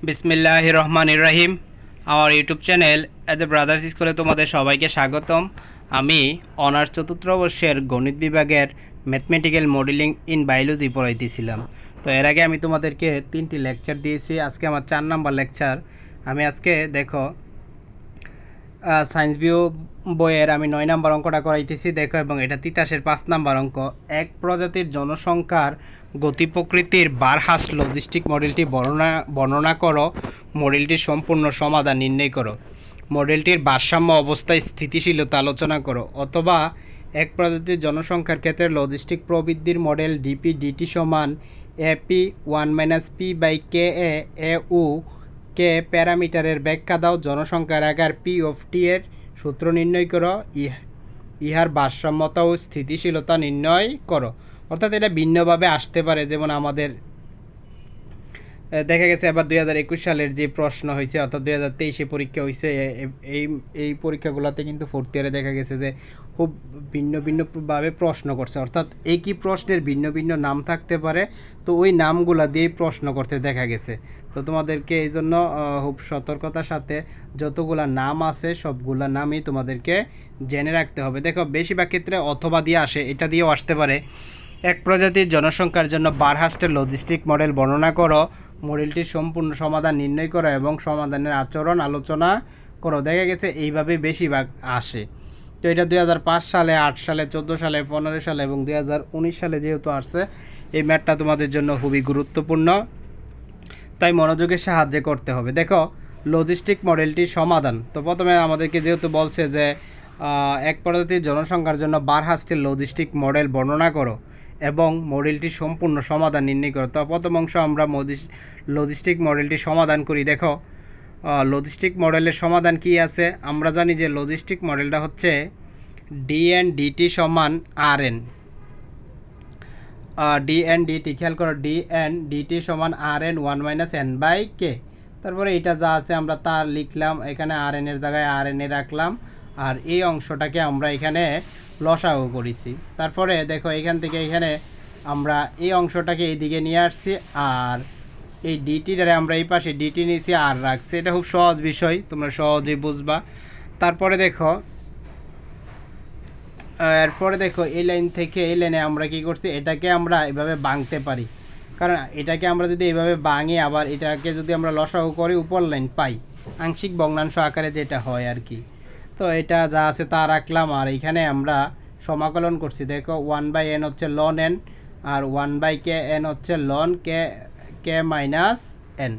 বিসমিল্লাহির রহমানির রহিম। আমার YouTube channel as a brothers স্কুলে তোমাদের সবাইকে স্বাগতম। আমি অনার্স চতুর্থ বর্ষের গণিত বিভাগের ম্যাথমেটিক্যাল মডেলিং ইন বায়োলজি পড়াইতেছিলাম। তো এর আগে আমি তোমাদেরকে 3টি লেকচার দিয়েছি, আজকে আমার 4 নাম্বার লেকচার। আমি আজকে দেখো সায়েন্স ভিউ বইয়ের আমি 9 নাম্বার অঙ্কটা করাইতেছি দেখো, এবং এটা তিতাসের 5 নাম্বার অঙ্ক। এক প্রজাতির জনসংখ্যার গতি প্রকৃতির বারহাস লজিস্টিক মডেলটি বর্ণনা করো। মডেলটির সম্পূর্ণ সমাধান নির্ণয় করো। মডেলটির ভারসাম্য অবস্থায় স্থিতিশীলতা আলোচনা করো। অথবা এক প্রজাতির জনসংখ্যার ক্ষেত্রে লজিস্টিক প্রবৃদ্ধির মডেল ডিপি ডিটি সমান এপি 1-p/কে এ উ কে প্যারামিটারের ব্যাখ্যা দাও। জনসংখ্যার আকার পি অফ টি এর সূত্র নির্ণয় করো। ইহার ভারসাম্যতা ও স্থিতিশীলতা নির্ণয় করো। অর্থাৎ এটা ভিন্নভাবে আসতে পারে, যেমন আমাদের দেখা গেছে এবার 2021 সালের যে প্রশ্ন হয়েছে, অর্থাৎ 2023-এ পরীক্ষা হয়েছে, এই এই পরীক্ষাগুলোতে কিন্তু ফোর্থ ইয়ারে দেখা গেছে যে খুব ভিন্ন ভিন্নভাবে প্রশ্ন করছে, অর্থাৎ একই প্রশ্নের ভিন্ন ভিন্ন নাম থাকতে পারে, তো ওই নামগুলা দিয়েই প্রশ্ন করতে দেখা গেছে। তো তোমাদেরকে এই জন্য খুব সতর্কতার সাথে যতগুলা নাম আছে সবগুলা নামই তোমাদেরকে জেনে রাখতে হবে। দেখো বেশিরভাগ ক্ষেত্রে অথবা দিয়ে আসে, এটা দিয়েও আসতে পারে। এক প্রজাতির জনসংখ্যার জন্য বারহাস্টের লজিস্টিক মডেল বর্ণনা করো। মডেলটির সম্পূর্ণ সমাধান নির্ণয় করো এবং সমাধানের আচরণ আলোচনা করো। দেখা গেছে এইভাবেই বেশিরভাগ আসে। তো এটা 2005 সালে, 8 সালে, 14 সালে, 15 সালে এবং 2019 সালে যেহেতু আসছে, এই ম্যাথটা তোমাদের জন্য খুবই গুরুত্বপূর্ণ, তাই মনোযোগের সাহায্যে করতে হবে। দেখো লজিস্টিক মডেলটির সমাধান। তো প্রথমে আমাদেরকে যেহেতু বলছে যে এক প্রজাতির জনসংখ্যার জন্য বারহাস্টের লজিস্টিক মডেল বর্ণনা করো এবং মডেলটির সম্পূর্ণ সমাধান নির্ণয় করো। তো প্রথম অংশ আমরা লজিস্টিক মডেলটি সমাধান করি। দেখো লজিস্টিক মডেলের সমাধান কি আছে, আমরা জানি যে লজিস্টিক মডেলটা হচ্ছে ডিএন ডিটি সমান আর এন। ডিএন ডিটি খেয়াল করো, ডিএন ডিটি সমান আর এন 1-n/k। তারপরে এটা যা আছে আমরা তা লিখলাম, এখানে আর এন এর জায়গায় আর এন এ রাখলাম, আর এই অংশটাকে আমরা এখানে লসাগু করেছি। তারপরে দেখো এখান থেকে এখানে আমরা এই অংশটাকে এইদিকে নিয়ে আসছি, আর এই ডিটিটারে আমরা এই পাশে ডিটি নিয়েছি আর রাখছি। এটা খুব সহজ বিষয়, তোমরা সহজেই বুঝবা। তারপরে দেখো এরপরে দেখো এই লাইন থেকে এই লাইনে আমরা কি করছি, এটাকে আমরা এভাবে ভাঙতে পারি, কারণ এটাকে আমরা যদি এইভাবে ভাঙি আবার এটাকে যদি আমরা লসাগু করি উপর লাইন পাই, আংশিক ভগ্নাংশ আকারে যেটা হয় আর কি। তো এটা যা আছে তা রাখলাম, আর এখানে আমরা সমাকলন করছি। দেখো 1/n হচ্ছে লন এন, আর 1/kn হচ্ছে লন কে কে মাইনাস এন।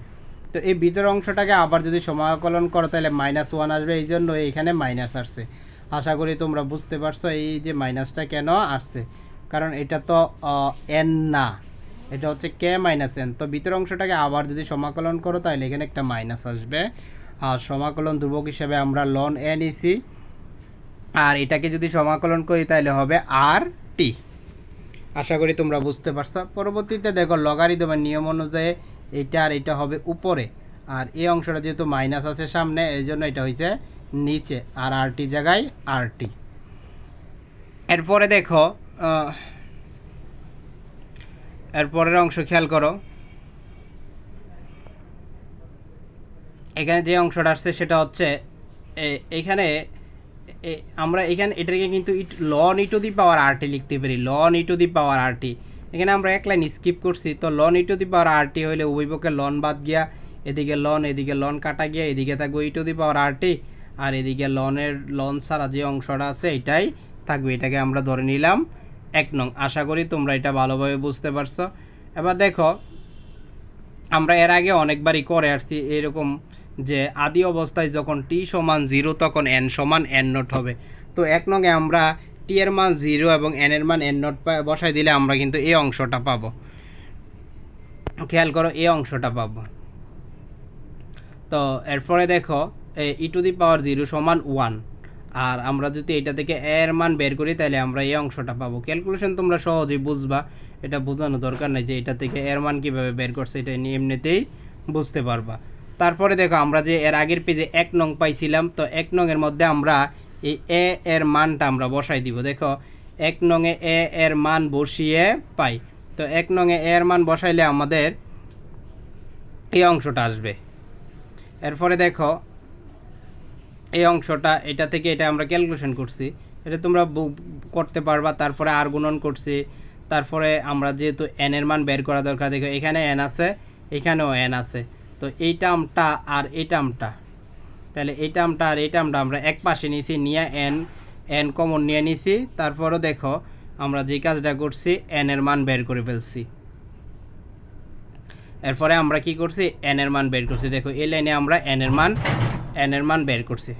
তো এই ভিতর অংশটাকে আবার যদি সমাকলন করো তাহলে -1 আসবে, এই জন্য এখানে মাইনাস আসছে। আশা করি তোমরা বুঝতে পারছো এই যে মাইনাসটা কেন আসছে, কারণ এটা তো এন না, এটা হচ্ছে কে মাইনাস এন। তো ভিতর অংশটাকে আবার যদি সমাকলন করো তাহলে এখানে একটা মাইনাস আসবে, আর সমাকলন ধ্রুবক হিসেবে আমরা লন এ নিছি, আর এটাকে যদি সমাকলন করি তাহলে হবে আর টি। আশা করি তোমরা বুঝতে পারছো। পরবর্তীতে দেখো লগারিদমের নিয়ম অনুযায়ী এটা আর এটা হবে উপরে, আর এই অংশটা যেহেতু মাইনাস আছে সামনে, এই জন্য এটা হয়েছে নিচে, আর আরটি জায়গায় আরটি। এরপরে দেখো এরপরের অংশ খেয়াল করো, এখানে যে অংশটা আসছে সেটা হচ্ছে এখানে আমরা এখানে এটাকে কিন্তু ln e to the power RT লিখতে পারি, ln e to the power RT. এখানে আমরা এক লাইন স্কিপ করছি, তো ln e to the power RT হলে উভয় পক্ষে লন বাদ গিয়া এদিকে লন কাটা গিয়া এদিকে থাকবে ই টু দি পাওয়ার আরটি, আর এদিকে লন ছাড়া যে অংশটা আছে এটাই থাকবে। এটাকে আমরা ধরে নিলাম 1 নং। আশা করি তোমরা এটা ভালোভাবে বুঝতে পারছো। এবার দেখো আমরা এর আগে অনেকবারই করে আসছি এরকম, যে আদি অবস্থায় যখন টি সমান 0 তখন n সমান n0 হবে। তো 1 নঙে আমরা টি এর মান 0 এবং n এর মান n0 বসাই দিলে আমরা কিন্তু এই অংশটা পাবো। খেয়াল করো এই অংশটা পাবো। তো এরপরে দেখো ই টু দি পাওয়ার 0 সমান 1, আর আমরা যদি এটা থেকে এর মান বের করি তাহলে আমরা এই অংশটা পাবো। ক্যালকুলেশন তোমরা সহজেই বুঝবা, এটা বোঝানো দরকার নাই যে এটা থেকে এর মান কীভাবে বের করছে, এটা এমনিতেই বুঝতে পারবা। তারপরে দেখো আমরা যে এর আগের পেজে 1 নং পাইছিলাম, তো 1 নং এর মধ্যে আমরা এই এ এর মানটা আমরা বসাই দিব। দেখো 1 নংয়ে এ এর মান বসিয়ে পাই, তো 1 নংয়ে এ এর মান বসাইলে আমাদের এই অংশটা আসবে। এরপরে দেখো এই অংশটা, এটা থেকে এটা আমরা ক্যালকুলেশন করছি, এটা তোমরা করতে পারবা। তারপরে আর গুণন করছি, তারপরে আমরা যেহেতু এন এর মান বের করা দরকার, দেখো এখানে এন আছে, এখানেও এন আছে, তো এই টার্মটা আর এই টার্মটা, তাহলে এই টার্মটা আর এই টার্মটা আমরা এক পাশে নিয়েছি, নিয়ে এন এন কমন নিয়ে নিছি। তারপরও দেখো আমরা যে কাজটা করছি এন এর মান বের করে ফেলছি। এরপরে আমরা কি করছি, এন এর মান বের করছি। দেখো এই লাইনে আমরা এন এর মান বের করছি।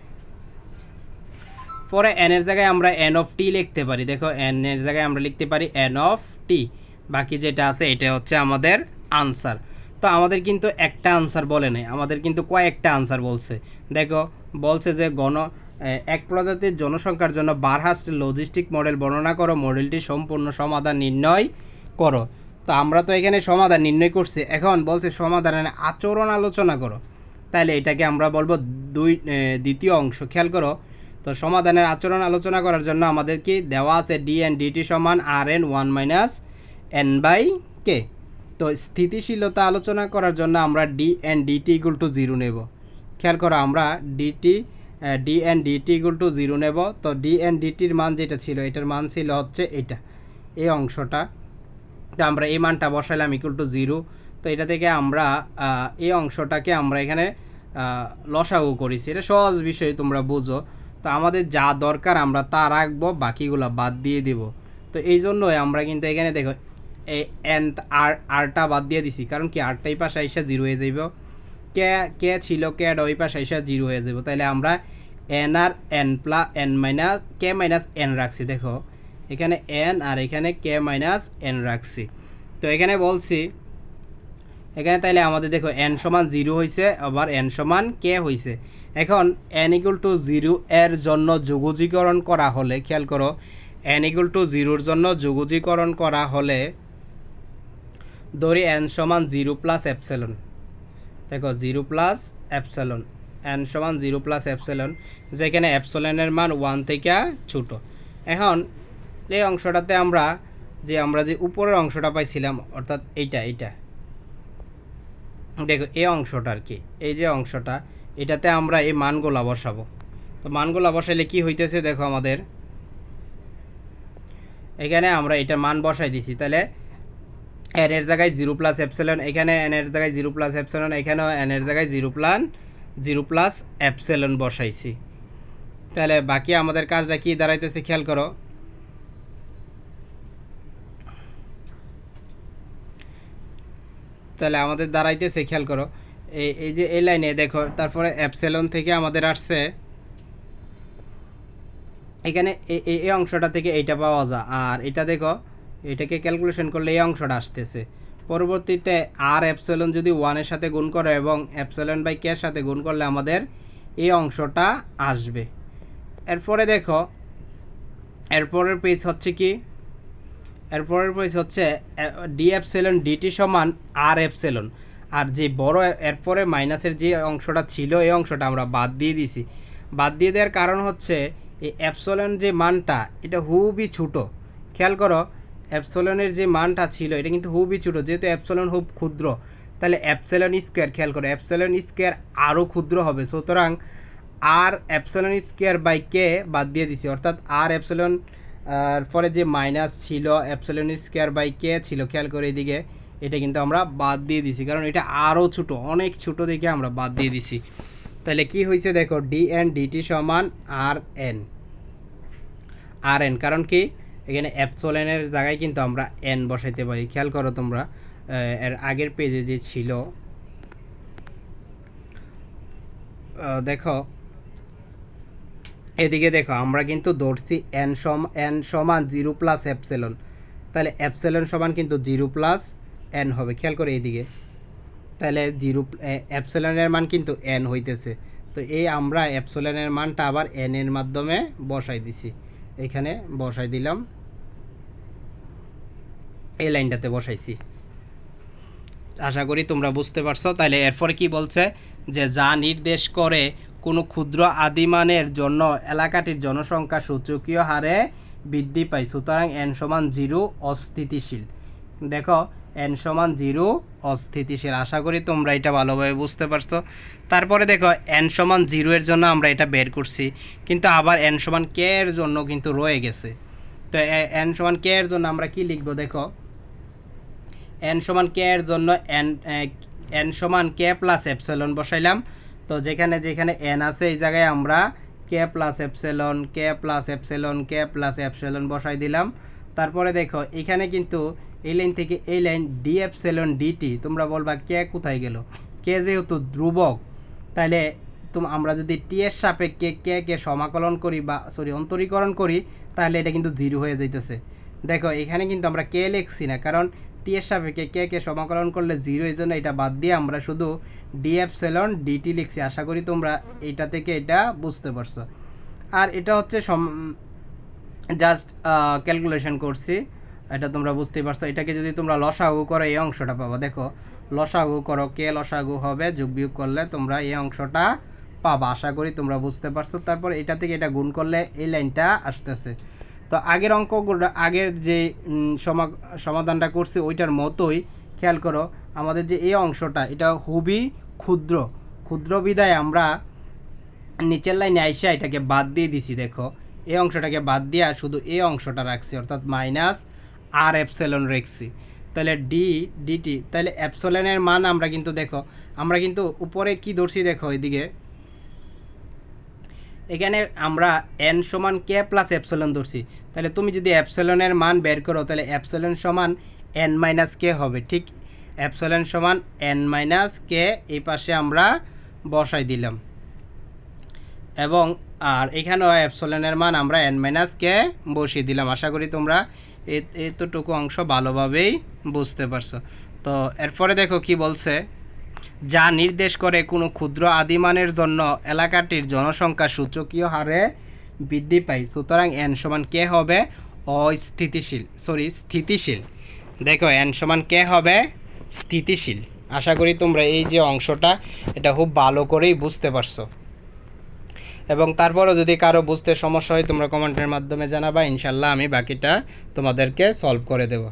পরে এন এর জায়গায় আমরা এন অফ টি লিখতে পারি। দেখো এন এর জায়গায় আমরা লিখতে পারি এন অফ টি, বাকি যেটা আছে এটা হচ্ছে আমাদের আনসার। তো আমাদের কিন্তু একটা আনসার বলে নাই, আমাদের কিন্তু কয়েকটা আনসার বলছে। দেখো বলছে যে এক প্রজাতির জনসংখ্যার জন্য বারহাস্টের লজিস্টিক মডেল বর্ণনা করো, মডেলটি সম্পূর্ণ সমাধান নির্ণয় করো। তো আমরা তো এখানে সমাধান নির্ণয় করছি, এখন বলছে সমাধানের আচরণ আলোচনা করো, তাহলে এটাকে আমরা বলবো দ্বিতীয় অংশ। খেয়াল করো, তো সমাধানের আচরণ আলোচনা করার জন্য আমাদের কি দেওয়া আছে, ডি এন ডিটি সমান R N 1 minus N by K. তো স্থিতিশীলতা আলোচনা করার জন্য আমরা D N DT equal to 0 নেব। খেয়াল করো আমরা D N DT equal to 0 নেব। তো ডি এন ডিটির মান যেটা ছিল, এটার মান ছিল হচ্ছে এটা, এই অংশটা, তো আমরা এই মানটা বসাইলাম ইকুয়াল টু 0। তো এটা থেকে আমরা এই অংশটাকে আমরা এখানে লসাগু করেছি, এটা সহজ বিষয়, তোমরা বুঝো। তো আমাদের যা দরকার আমরা তা রাখবো, বাকিগুলো বাদ দিয়ে দেব। তো এই জন্যই আমরা কিন্তু এখানে দেখো আরটা বাদ দিয়ে দিছি, কারণ কি আরটা এই পাশে এসে 0 হয়ে যাইব, কে ছিল কেটা ওই পাশে এসে 0 হয়ে যাব। তাইলে আমরা এন আর এন প্লাস এন মাইনাস কে মাইনাস এন রাখছি। দেখো এখানে এন আর এখানে কে মাইনাস এন রাখছি। তো এখানে বলছি, এখানে তাইলে আমাদের দেখো এন সমান 0 হয়েছে, আবার এন সমান কে হয়েছে। এখন এন ইকুয়াল টু 0 এর জন্য যোগজীকরণ করা হলে, খেয়াল করো এন ইকুয়াল টু 0 জন্য যোগজীকরণ করা হলে ধরি এন সমান 0 প্লাস এপসিলন। দেখো 0 প্লাস এপসিলন, এন সমান 0 প্লাস এপসিলন, যেখানে এপসিলনের মান 1 থেকে ছোট। এখন এই অংশটাতে আমরা যে উপরের অংশটা পাইছিলাম, অর্থাৎ এইটা দেখো এই অংশটা আর কি, এই যে অংশটা, এটাতে আমরা এই মানগুলা বসাবো। তো মানগুলা বসাইলে কি হইতেছে, দেখো আমাদের এখানে আমরা এটা মান বসাই দিছি। তাহলে এন এর জায়গায় 0 প্লাস এপসিলন, এখানে এন এর জায়গায় 0 প্লাস এপসিলন, এখানেও এন এর জায়গায় 0 প্লাস এপসিলন বসাইছি। তাহলে বাকি আমাদের কাজটা কি দাঁড়াইতেছে, খেয়াল করো তাহলে আমাদের দাঁড়াইতেছে, খেয়াল করো এই যে এই লাইনে দেখো, তারপরে এপসিলন থেকে আমাদের আসছে এখানে এই অংশটা থেকে এইটা পাওয়া যায়, আর এটা দেখো এটাকে ক্যালকুলেশন করলে এই অংশটা আসতেছে। পরবর্তীতে আর এপসিলন যদি 1 এর সাথে গুণ করে এবং এপসিলন বাই কে এর সাথে গুণ করলে আমাদের এই অংশটা আসবে। এরপরে দেখো এরপরের পেজ হচ্ছে কি, এরপরের পেজ হচ্ছে ডি এপসিলন ডিটি সমান আর এপসিলন, আর যে বড় এরপরে মাইনাসের যে অংশটা ছিল এই অংশটা আমরা বাদ দিয়ে দিছি। বাদ দিয়ে দেওয়ার কারণ হচ্ছে এই এপসিলন যে মানটা এটা খুবই ছোটো। খেয়াল করো এপসিলনের যে মানটা ছিল এটা কিন্তু খুবই ছোটো, যেহেতু এপসিলন খুব ক্ষুদ্র, তাহলে এপসিলন স্কোয়ার, খেয়াল করো এপসিলন স্কোয়ার আরও ক্ষুদ্র হবে, সুতরাং আর এপসিলন স্কোয়ার বাই কে বাদ দিয়ে দিছি, অর্থাৎ আর এপসিলন আর পরে যে মাইনাস ছিল এপসিলন স্কোয়ার বাই কে ছিল, খেয়াল করে এদিকে এটা কিন্তু আমরা বাদ দিয়ে দিছি, কারণ এটা আরও ছোটো, অনেক ছোটো দেখে আমরা বাদ দিয়ে দিছি। তাহলে কি হয়েছে দেখো ডি এন ডিটি সমান আর এন, কারণ কি এখানে এপসিলনের জায়গায় কিন্তু আমরা এন বসাইতে পারি। খেয়াল করো তোমরা এর আগের পেজে যে ছিল, দেখো এদিকে দেখো আমরা কিন্তু ধরছি এন সমান 0 প্লাস এপসিলন, তাহলে এপসিলন সমান কিন্তু 0 প্লাস এন হবে। খেয়াল করে এইদিকে, তাহলে 0 এপসিলনের মান কিন্তু এন হইতেছে। তো এই আমরা এপসিলনের মানটা আবার এন এর মাধ্যমে বসাই দিছি, এখানে বসাই দিলাম, এই লাইনটাতে বসাইছি। আশা করি তোমরা বুঝতে পারছো। তাহলে এরপরে কি বলছে, যে যা নির্দেশ করে কোনো ক্ষুদ্র আদিমানের জন্য এলাকাটির জনসংখ্যা সূচকীয় হারে বৃদ্ধি পায়, সুতরাং এন সমান 0 অস্থিতিশীল। দেখো n সমান 0 অস্থিতিশীল। আশা করি তোমরা এটা ভালোভাবে বুঝতে পারছো। তারপরে দেখো n সমান 0 এর জন্য আমরা এটা বের করছি, কিন্তু আবার n সমান k এর জন্য কিন্তু রয়ে গেছে। তো n সমান k এর জন্য আমরা কি লিখব দেখো, n সমান k এর জন্য n সমান k প্লাস এপসিলন বসাইলাম। তো যেখানে যেখানে n আছে এই জায়গায় আমরা k plus epsilon k plus epsilon k plus epsilon বসাই দিলাম। তারপরে দেখো এখানে কিন্তু এই লাইন থেকে এই লাইন ডি এপসিলন ডিটি, তোমরা বলবা কে কোথায় গেল, কে যেহেতু ধ্রুবক তাহলে আমরা যদি টি এর সাপেক্ষে কে সমাকলন করি বা অন্তরীকরণ করি তাহলে এটা কিন্তু 0 হয়ে যাইতেছে। দেখো এখানে কিন্তু আমরা কে লিখছি না, কারণ টি এর সাপেক্ষে কে সমাকলন করলে 0, এই জন্য এটা বাদ দিয়ে আমরা শুধু ডি এপসিলন ডিটি লিখছি। আশা করি তোমরা এটা থেকে এটা বুঝতে পারছো। আর এটা হচ্ছে জাস্ট ক্যালকুলেশন করছি, এটা তোমরা বুঝতে পারছো। এটাকে যদি তোমরা লসাগু করো এই অংশটা পাবা। দেখো লসাগু করো, কে লসাগু হবে যোগ বিয়োগ করলে তোমরা এই অংশটা পাবা। আশা করি তোমরা বুঝতে পারছো। তারপর এটা থেকে এটা গুণ করলে এই লাইনটা আসতেছে। তো আগের অঙ্কগুলো, আগের যে সমাধানটা করছি ওইটার মতোই খেয়াল করো, আমাদের যে এই অংশটা এটা খুবই ক্ষুদ্র বিধায় আমরা নিচের লাইনে আইসা এটাকে বাদ দিয়ে দিছি। দেখো এই অংশটাকে বাদ দিয়ে শুধু এই অংশটা রাখছি, অর্থাৎ মাইনাস আর এপসিলন রাখছি। তাহলে ডিটি, তাহলে এপসিলনের মান আমরা কিন্তু দেখো, আমরা কিন্তু উপরে কি ধরছি দেখো এদিকে, এখানে আমরা n সমান k প্লাস এপসিলন ধরছি। তাহলে তুমি যদি এপসিলনের মান বের করো তাহলে এপসিলন সমান n মাইনাস কে হবে। ঠিক এপসিলন সমান n মাইনাস কে এই পাশে আমরা বসাই দিলাম, এবং আর এখানেও এপসিলনের মান আমরা n মাইনাস কে বসিয়ে দিলাম। আশা করি তোমরা এতটুকু অংশ ভালোভাবেই বুঝতে পারছো। তো এরপরে দেখো কি বলছে, যা নির্দেশ করে কোনো ক্ষুদ্র আদিমানের জন্য এলাকাটির জনসংখ্যা সূচকীয় হারে বৃদ্ধি পায়। সুতরাং n সমান কে হবে স্থিতিশীল। দেখো n সমান কে হবে স্থিতিশীল। আশা করি তোমরা এই যে অংশটা এটা খুব ভালো করেই বুঝতে পারছো। এবং তারপরও যদি কারো বুঝতে সমস্যা হয় তোমরা কমেন্টের মাধ্যমে জানাবা, ইনশাল্লাহ আমি বাকিটা তোমাদেরকে সলভ করে দেব।